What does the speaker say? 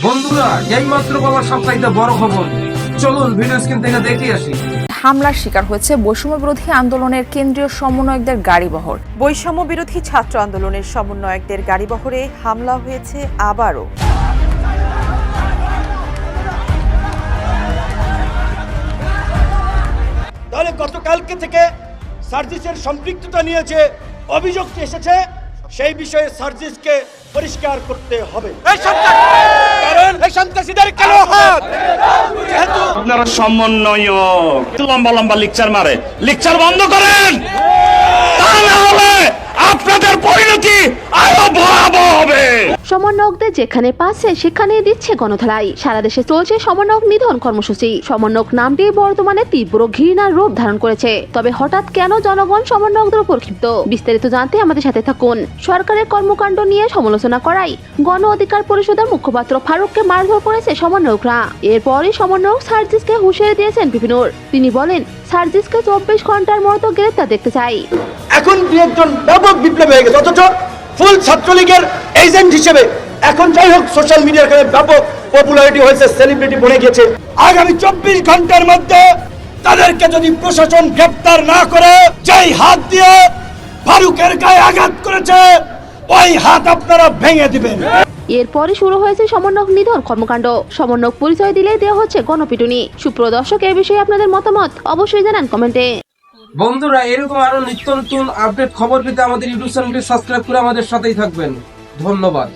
বন্ধুরা, এইমাত্র পাওয়া সবচাইতে বড় খবর, চলুন ভিডিও স্ক্রিন থেকে দেখে আসি। হামলার শিকার হয়েছে বৈষম্য বিরোধী আন্দোলনের কেন্দ্রীয় সমন্বয়কদের গাড়িবহর। বৈষম্য বিরোধী ছাত্র আন্দোলনের সমন্বয়কদের গাড়িবহরে হামলা হয়েছে আবারও। তাহলে গতকালকে থেকে সার্জিসের সম্পৃক্ততা নিয়ে যে অভিযোগটি এসেছে সেই বিষয়ে সার্জিসকে পরিষ্কার করতে হবে। কারণ এই সন্ত্রাসীদের কালো হাত যেহেতু আপনারা সমন্বয়ক লম্বা লম্বা লেকচার মারে, লেকচার বন্ধ করেন, তা না হলে আপনাদের পরিণতি আরো ভয়াবহ হবে। সমন্বয়কদের যেখানে পাচ্ছে সেখানেই দিচ্ছে গণধোলাই। সারা দেশে চলছে সমন্বয়ক নিধন কর্মসূচি। সমন্বয়ক নামটি বর্তমানে তীব্র ঘৃণার রূপ ধারণ করেছে। তবে হঠাৎ কেন জনগণ সমন্বয়কদের উপর ক্ষিপ্ত, বিস্তারিত জানতে আমাদের সাথে থাকুন। সরকারের কর্মকাণ্ড নিয়ে সমালোচনা করায় গণ অধিকার পরিষদের মুখপাত্র ফারুককে মারধর করেছে সমন্বয়করা। এরপরই সমন্বয়ক সার্জিসকে হুঁশিয়ারি দিয়েছেন বিভিন্নর। তিনি বলেন, সার্জিসকে 24 ঘন্টার মতো গ্রেফতার দেখতে চাই। এখন একজন ব্যাপক বিপ্লব হয়ে গেছে, অথচ ফুল ছাত্রলীগের এজেন্ট হিসেবে এখন যাই হোক সোশ্যাল মিডিয়ার কাছে ব্যাপক পপুলারিটি হয়েছে, সেলিব্রিটি বনে গেছে। আগামী 24 ঘন্টার মধ্যে তাদেরকে যদি প্রশাসন গ্রেফতার না করে, যেই হাত দিয়ে ফারুকের গায়ে আঘাত করেছে ওই হাত আপনারা ভেঙে দিবেন। এরপরই শুরু হয়েছে সমন্বয়ক নিধন কর্মকাণ্ড। সমন্বয়ক পরিচয় দিলেই দেওয়া হচ্ছে গণপিটুনি। সুপ্রিয় দর্শক, এই বিষয়ে আপনাদের মতামত অবশ্যই জানান কমেন্টে। বন্ধুরা, এরকম আরো নিত্য নতুন আপডেট খবর পেতে আমাদের ইউটিউব চ্যানেলটি সাবস্ক্রাইব করে আমাদের সাথেই থাকবেন। ধন্যবাদ।